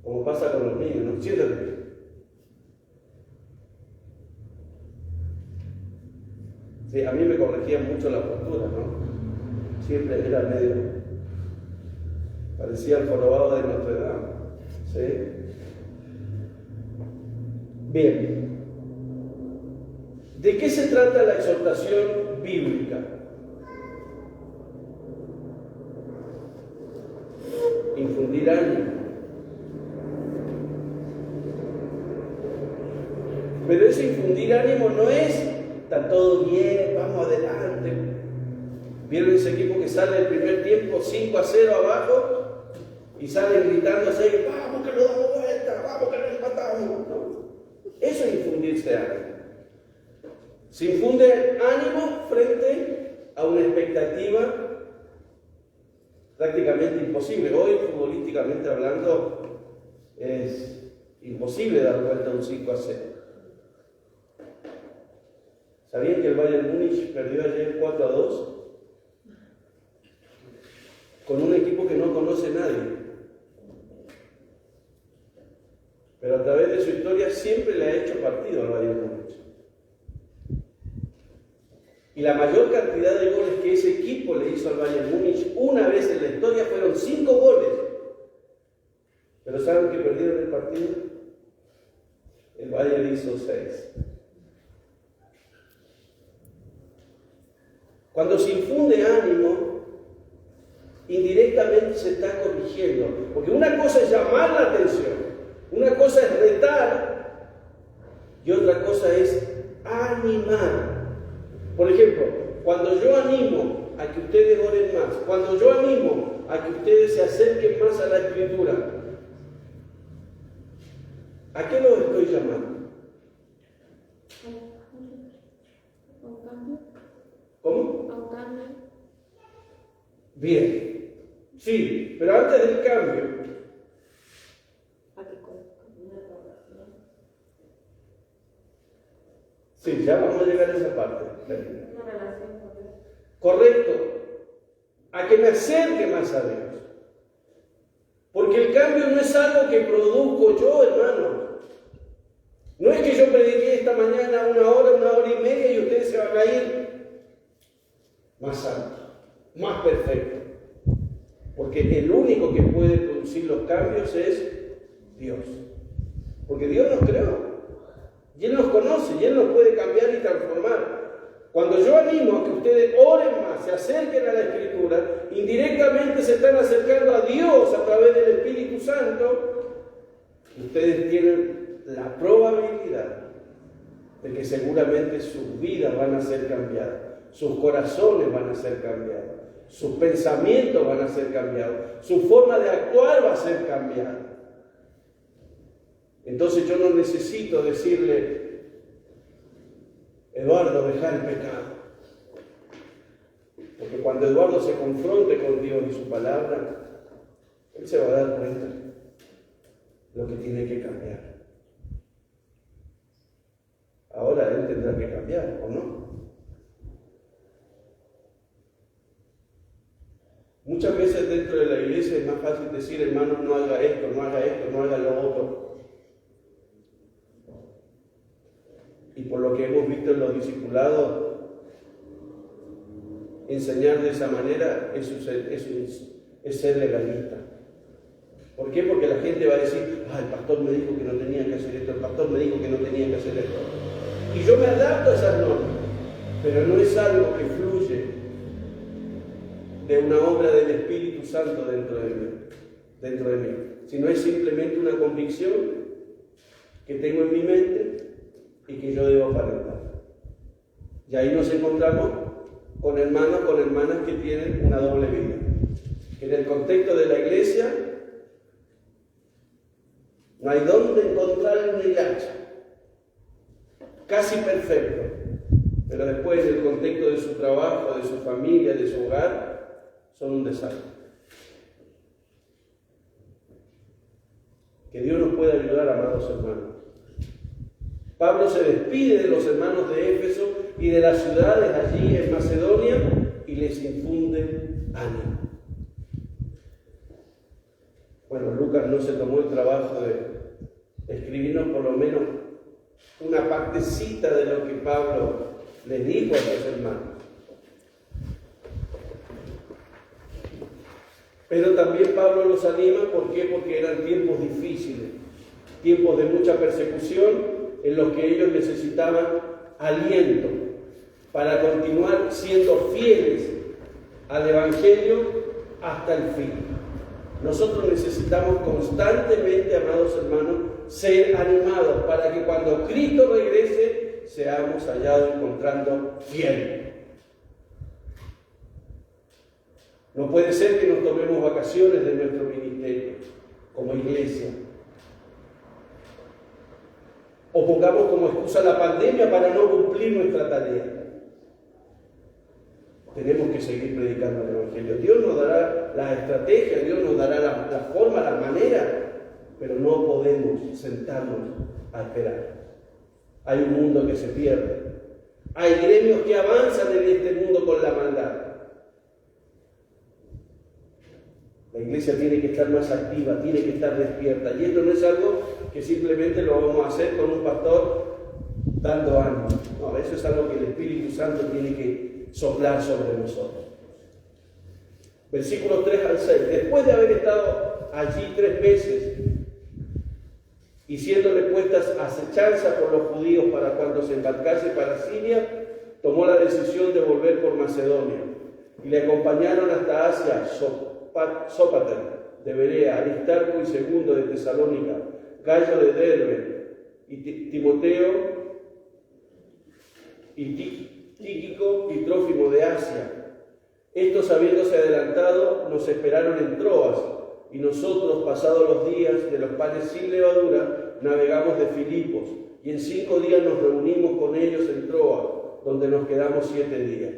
como pasa con los niños, ¿no? Siéntate. Sí, a mí me corregían mucho la postura, ¿no? Siempre era medio, parecía el jorobado de Notre Dame. ¿Sí? Bien. ¿De qué se trata la exhortación bíblica? Infundir ánimo. Pero ese infundir ánimo no es, está todo bien, vamos adelante. ¿Vieron ese equipo que sale el primer tiempo 5-0 abajo y salen gritándose, vamos que lo damos vuelta, vamos que lo empatamos? No. Eso es infundirse ánimo. Se infunde ánimo frente a una expectativa prácticamente imposible. Hoy, futbolísticamente hablando, es imposible dar vuelta a un 5-0. ¿Sabían que el Bayern Múnich perdió ayer 4-2? Con un equipo que no conoce nadie. Pero a través de su historia siempre le ha hecho partido al Bayern Múnich. Y la mayor cantidad de goles que ese equipo le hizo al Bayern Múnich una vez en la historia fueron 5 goles. Pero ¿saben que perdieron el partido? El Bayern hizo 6. Cuando se infunde ánimo, indirectamente se está corrigiendo. Porque una cosa es llamar la atención, una cosa es retar y otra cosa es animar. Por ejemplo, cuando yo animo a que ustedes oren más, cuando yo animo a que ustedes se acerquen más a la Escritura, ¿a qué los estoy llamando? ¿Cómo? Bien. Sí, pero antes del cambio. Sí, ya vamos a llegar a esa parte. Correcto. A que me acerque más a Dios. Porque el cambio no es algo que produzco yo, hermano. No es que yo prediqué esta mañana 1 hora y media y ustedes se van a ir más santos. más perfecto. Porque el único que puede producir los cambios es Dios. Porque Dios nos creó. Y Él nos conoce, y Él nos puede cambiar y transformar. Cuando yo animo a que ustedes oren más, se acerquen a la Escritura, indirectamente se están acercando a Dios a través del Espíritu Santo, ustedes tienen la probabilidad de que seguramente sus vidas van a ser cambiadas, sus corazones van a ser cambiados, sus pensamientos van a ser cambiados, su forma de actuar va a ser cambiada. Entonces yo no necesito decirle, Eduardo, deja el pecado. Porque cuando Eduardo se confronte con Dios y su palabra, él se va a dar cuenta de lo que tiene que cambiar. Ahora él tendrá que cambiar, ¿o no? Muchas veces dentro de la iglesia es más fácil decir, hermano, no haga esto, no haga esto, no haga lo otro. Y por lo que hemos visto en los discipulados, enseñar de esa manera es ser legalista. ¿Por qué? Porque la gente va a decir, el pastor me dijo que no tenía que hacer esto, el pastor me dijo que no tenía que hacer esto. Y yo me adapto a esas normas, pero no es algo que fluye de una obra del Espíritu Santo dentro de mí, sino es simplemente una convicción que tengo en mi mente y que yo debo aparentar. Y ahí nos encontramos con hermanos, con hermanas que tienen una doble vida. En el contexto de la iglesia no hay dónde encontrar un hilacha, casi perfecto, pero después en el contexto de su trabajo, de su familia, de su hogar, son un desastre. Que Dios nos pueda ayudar, amados hermanos. Pablo se despide de los hermanos de Éfeso y de las ciudades allí en Macedonia y les infunde ánimo. Bueno, Lucas no se tomó el trabajo de escribirnos por lo menos una partecita de lo que Pablo les dijo a sus hermanos. Pero también Pablo los anima, ¿por qué? Porque eran tiempos difíciles, tiempos de mucha persecución, en los que ellos necesitaban aliento para continuar siendo fieles al Evangelio hasta el fin. Nosotros necesitamos constantemente, amados hermanos, ser animados para que cuando Cristo regrese seamos hallados encontrando fieles. No puede ser que nos tomemos vacaciones de nuestro ministerio como iglesia, o pongamos como excusa la pandemia para no cumplir nuestra tarea. Tenemos que seguir predicando el Evangelio. Dios nos dará la estrategia, Dios nos dará la forma, la manera, pero no podemos sentarnos a esperar. Hay un mundo que se pierde. Hay gremios que avanzan en este mundo con la maldad. La iglesia tiene que estar más activa, tiene que estar despierta. Y esto no es algo que simplemente lo vamos a hacer con un pastor dando ánimo. No, eso es algo que el Espíritu Santo tiene que soplar sobre nosotros. Versículos 3 al 6. Después de haber estado allí 3 meses y siéndole puestas acechanzas por los judíos para cuando se embarcase para Siria, tomó la decisión de volver por Macedonia. Y le acompañaron hasta Asia, Sópater de Berea, Aristarco y Segundo de Tesalónica, Gallo de Derbe, y Timoteo, y Tíquico y Trófimo de Asia. Estos, habiéndose adelantado, nos esperaron en Troas, y nosotros, pasados los días de los panes sin levadura, navegamos de Filipos, y en 5 días nos reunimos con ellos en Troas, donde nos quedamos 7 días.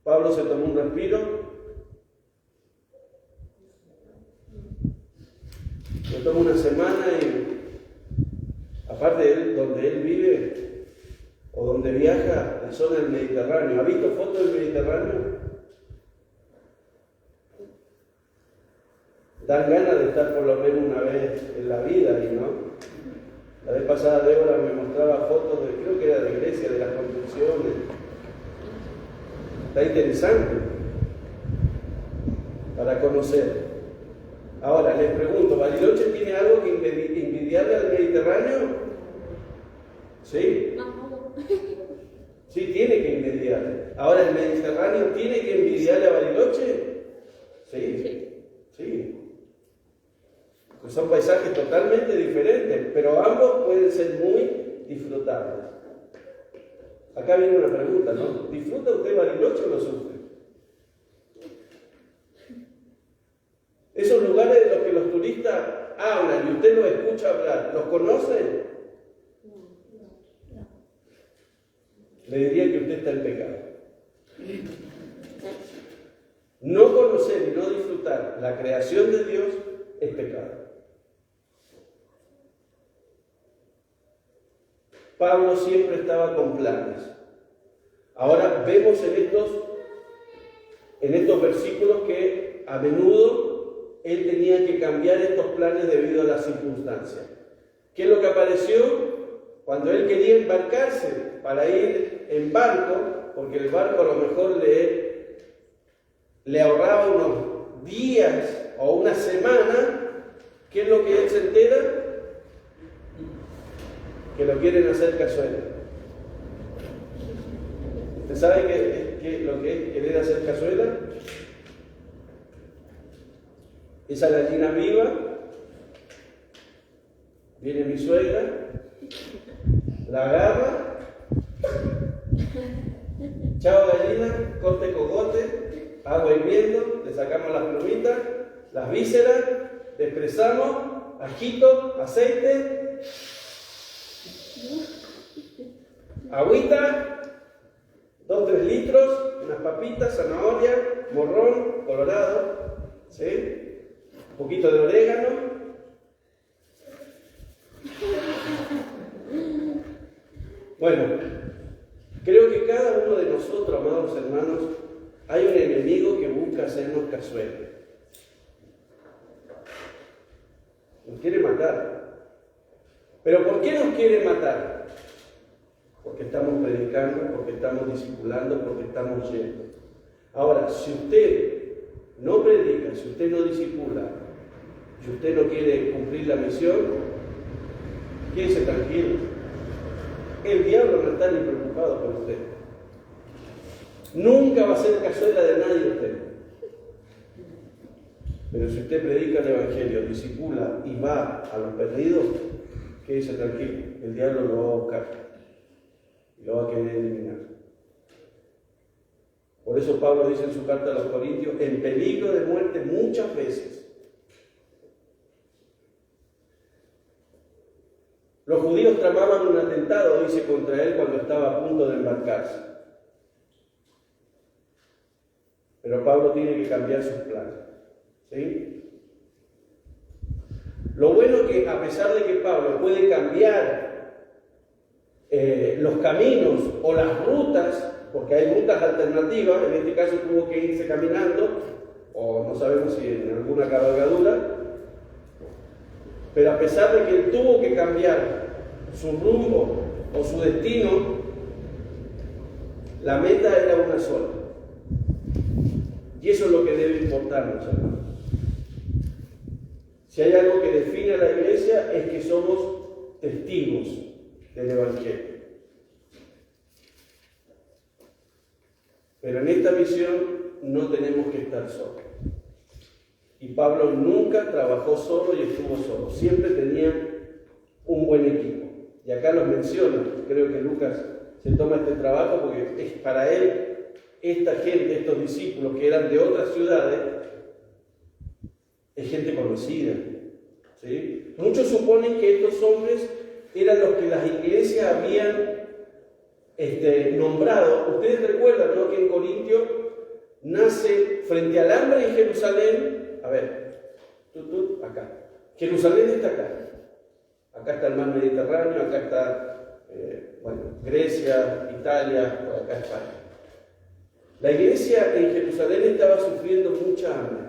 Pablo se tomó un respiro. Se toma una semana y, aparte de donde él vive o donde viaja, la zona del Mediterráneo. ¿Ha visto fotos del Mediterráneo? Dan ganas de estar por lo menos una vez en la vida, ¿no? La vez pasada Débora me mostraba fotos creo que era de Grecia, de las construcciones. Está interesante para conocer. Ahora, les pregunto, ¿Bariloche tiene algo que envidiarle al Mediterráneo? ¿Sí? Sí, tiene que envidiarle. Ahora, ¿el Mediterráneo tiene que envidiarle a Bariloche? Sí, sí. Pues son paisajes totalmente diferentes, pero ambos pueden ser muy disfrutables. Acá viene una pregunta, ¿no? ¿Disfruta usted Bariloche o lo sufre? Esos lugares de los que los turistas hablan y usted los escucha hablar, ¿los conoce? Le diría que usted está en pecado. No conocer y no disfrutar la creación de Dios es pecado. Pablo siempre estaba con planes. Ahora vemos en estos versículos que a menudo él tenía que cambiar estos planes debido a las circunstancias. ¿Qué es lo que apareció? Cuando él quería embarcarse para ir en barco, porque el barco a lo mejor le ahorraba unos días o una semana, ¿qué es lo que él se entera? Que lo quieren hacer cazuela. ¿Usted sabe lo que es querer hacer cazuela? Esa gallina viva, viene mi suegra, la agarra, chao gallina, corte cogote, agua hirviendo, le sacamos las plumitas, las vísceras, le expresamos, ajito, aceite, agüita, 2-3 litros, unas papitas, zanahoria, morrón, colorado, ¿sí? Un poquito de orégano. Bueno, creo que cada uno de nosotros, amados hermanos, hay un enemigo que busca hacernos cazuela. Nos quiere matar. ¿Pero por qué nos quiere matar? Porque estamos predicando, porque estamos discipulando, porque estamos yendo. Ahora, si usted no predica, si usted no discipula, si usted no quiere cumplir la misión, quédese tranquilo. El diablo no está ni preocupado por usted. Nunca va a ser cazuela de nadie usted. Pero si usted predica el Evangelio, discipula y va a los perdidos, quédese tranquilo. El diablo lo va a buscar y lo va a querer eliminar. Por eso Pablo dice en su carta a los Corintios, en peligro de muerte muchas veces. Los judíos tramaban un atentado, dice, contra él cuando estaba a punto de embarcarse. Pero Pablo tiene que cambiar sus planes. ¿Sí? Lo bueno es que a pesar de que Pablo puede cambiar los caminos o las rutas, porque hay rutas alternativas, en este caso tuvo que irse caminando, o no sabemos si en alguna cabalgadura, pero a pesar de que él tuvo que cambiar su rumbo o su destino, la meta era una sola. Y eso es lo que debe importarnos, hermanos. Si hay algo que define a la iglesia es que somos testigos del Evangelio. Pero en esta misión no tenemos que estar solos. Y Pablo nunca trabajó solo y estuvo solo. Siempre tenía un buen equipo. Y acá los menciona. Creo que Lucas se toma este trabajo porque es para él, esta gente, estos discípulos que eran de otras ciudades, es gente conocida. ¿Sí? Muchos suponen que estos hombres eran los que las iglesias habían nombrado. Ustedes recuerdan, ¿no?, que en Corintio nace frente al hambre en Jerusalén. A ver, acá. Jerusalén está acá. Acá está el mar Mediterráneo, acá está Grecia, Italia, por acá España. La iglesia en Jerusalén estaba sufriendo mucha hambre.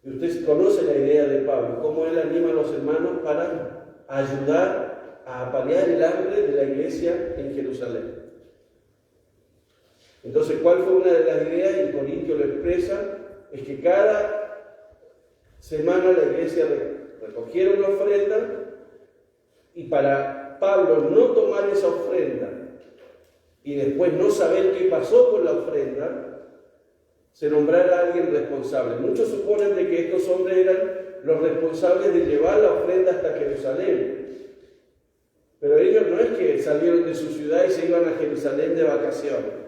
Y usted conoce la idea de Pablo, cómo él anima a los hermanos para ayudar a paliar el hambre de la iglesia en Jerusalén. Entonces, ¿cuál fue una de las ideas? Y Corintio lo expresa, es que cada semana la iglesia recogiera una ofrenda, y para Pablo no tomar esa ofrenda y después no saber qué pasó con la ofrenda, se nombrara a alguien responsable. Muchos suponen de que estos hombres eran los responsables de llevar la ofrenda hasta Jerusalén. Pero ellos no es que salieron de su ciudad y se iban a Jerusalén de vacaciones.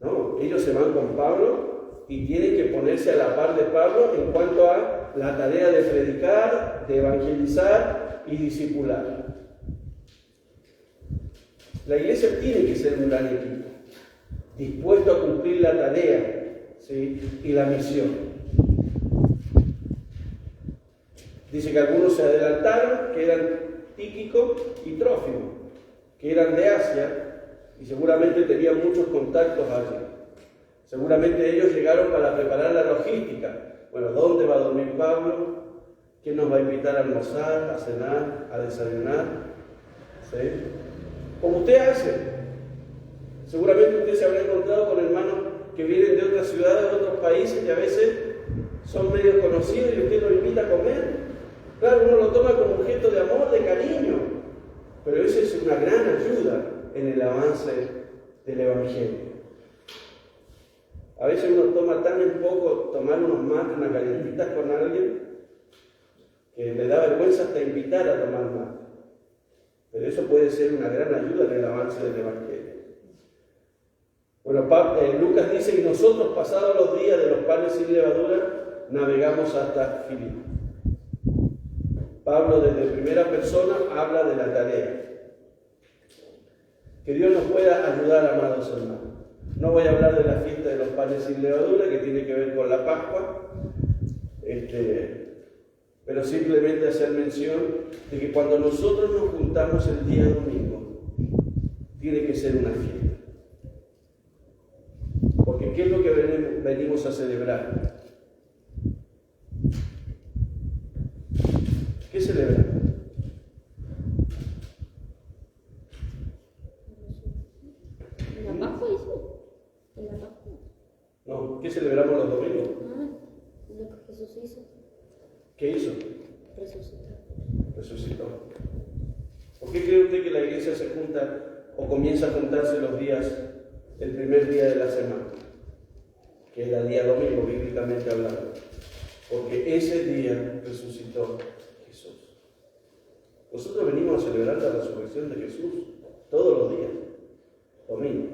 No, ellos se van con Pablo y tienen que ponerse a la par de Pablo en cuanto a la tarea de predicar, de evangelizar y discipular. La iglesia tiene que ser un gran equipo, dispuesto a cumplir la tarea, ¿sí?, y la misión. Dice que algunos se adelantaron, que eran Tíquico y Trófimo, que eran de Asia y seguramente tenían muchos contactos allí. Seguramente ellos llegaron para preparar la logística. Bueno, ¿dónde va a dormir Pablo? ¿Quién nos va a invitar a almorzar, a cenar, a desayunar? ¿Sí? Como usted hace. Seguramente usted se habrá encontrado con hermanos que vienen de otras ciudades, de otros países, que a veces son medio conocidos y usted los invita a comer. Claro, uno lo toma como objeto de amor, de cariño, pero eso es una gran ayuda en el avance del Evangelio. A veces uno toma tan en poco tomar unos mates, unas galletitas con alguien, que le da vergüenza hasta invitar a tomar mate. Pero eso puede ser una gran ayuda en el avance del Evangelio. Bueno, Lucas dice, y nosotros, pasados los días de los panes sin levadura, navegamos hasta Filipo. Pablo, desde primera persona, habla de la tarea. Que Dios nos pueda ayudar, amados hermanos. No voy a hablar de la fiesta de los panes sin levadura, que tiene que ver con la Pascua, pero simplemente hacer mención de que cuando nosotros nos juntamos el día domingo, tiene que ser una fiesta. Porque ¿qué es lo que venimos a celebrar? ¿Qué celebramos? ¿En la Pascua hizo? ¿En la Pascua? No, ¿qué celebramos los domingos? Lo que Jesús hizo. ¿Qué hizo? Resucitó. ¿Por qué cree usted que la iglesia se junta o comienza a juntarse los días, el primer día de la semana? Que es el día domingo, bíblicamente hablando. Porque ese día resucitó Jesús. Nosotros venimos a celebrar la resurrección de Jesús todos los días, domingo.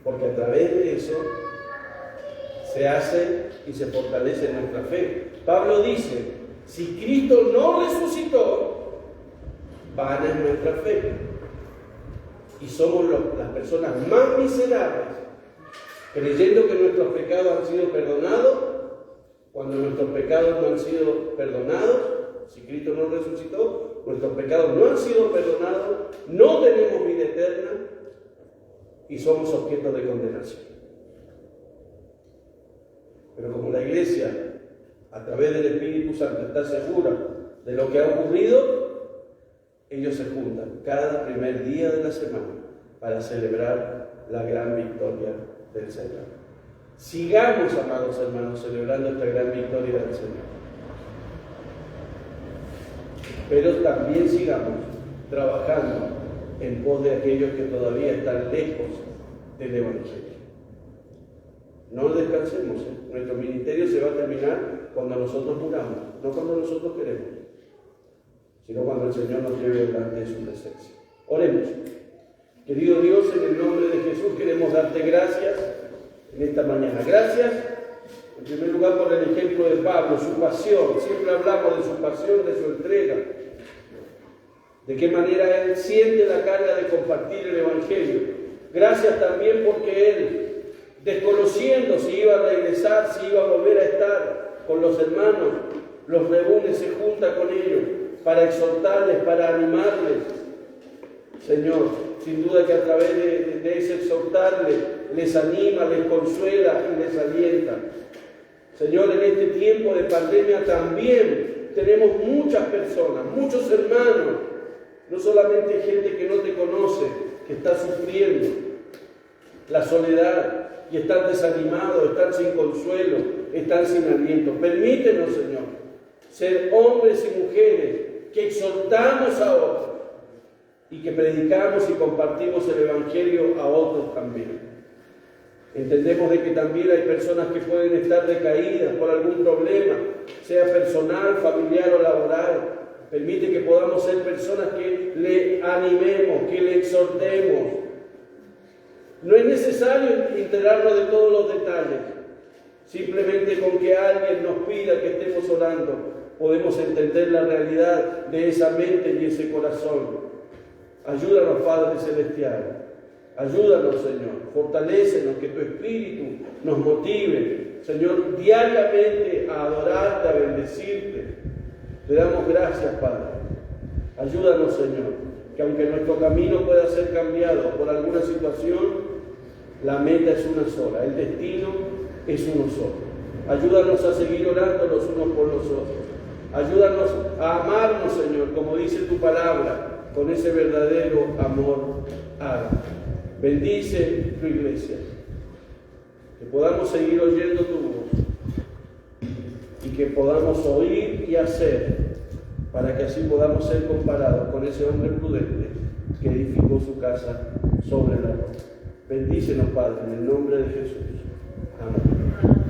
Porque a través de eso se hace y se fortalece nuestra fe. Pablo dice, si Cristo no resucitó, vana es nuestra fe. Y somos las personas más miserables, creyendo que nuestros pecados han sido perdonados, cuando nuestros pecados no han sido perdonados. Si Cristo no resucitó, nuestros pecados no han sido perdonados, no tenemos vida eterna y somos objetos de condenación. Pero como la iglesia, a través del Espíritu Santo, está segura de lo que ha ocurrido, ellos se juntan cada primer día de la semana para celebrar la gran victoria del Señor. Sigamos, amados hermanos, celebrando esta gran victoria del Señor. Pero también sigamos trabajando en pos de aquellos que todavía están lejos del Evangelio. No descansemos, Nuestro ministerio se va a terminar cuando nosotros muramos, no cuando nosotros queremos, sino cuando el Señor nos lleve delante de su presencia. Oremos. Querido Dios, en el nombre de Jesús queremos darte gracias en esta mañana. Gracias, en primer lugar, por el ejemplo de Pablo, su pasión. Siempre hablamos de su pasión, de su entrega. De qué manera él siente la carga de compartir el Evangelio. Gracias también porque él, desconociendo si iba a regresar, si iba a volver a estar con los hermanos, los reúne, se junta con ellos para exhortarles, para animarles. Señor, sin duda que a través de ese exhortarles, les anima, les consuela y les alienta. Señor, en este tiempo de pandemia también tenemos muchas personas, muchos hermanos, no solamente gente que no te conoce, que está sufriendo la soledad y están desanimados, están sin consuelo, están sin aliento. Permítenos, Señor, ser hombres y mujeres que exhortamos a otros y que predicamos y compartimos el Evangelio a otros también. Entendemos de que también hay personas que pueden estar decaídas por algún problema, sea personal, familiar o laboral. Permite que podamos ser personas que le animemos, que le exhortemos. No es necesario enterarnos de todos los detalles. Simplemente con que alguien nos pida que estemos orando, podemos entender la realidad de esa mente y ese corazón. Ayúdanos, Padre Celestial. Ayúdanos, Señor. Fortalécenos, que tu Espíritu nos motive, Señor, diariamente a adorarte, a bendecirte. Te damos gracias, Padre. Ayúdanos, Señor, que aunque nuestro camino pueda ser cambiado por alguna situación, la meta es una sola, el destino es uno solo. Ayúdanos a seguir orando los unos por los otros. Ayúdanos a amarnos, Señor, como dice tu palabra, con ese verdadero amor ágape. Bendice tu iglesia, que podamos seguir oyendo tu voz y que podamos oír y hacer para que así podamos ser comparados con ese hombre prudente que edificó su casa sobre la roca. Bendícenos, Padre, en el nombre de Jesús. Amén.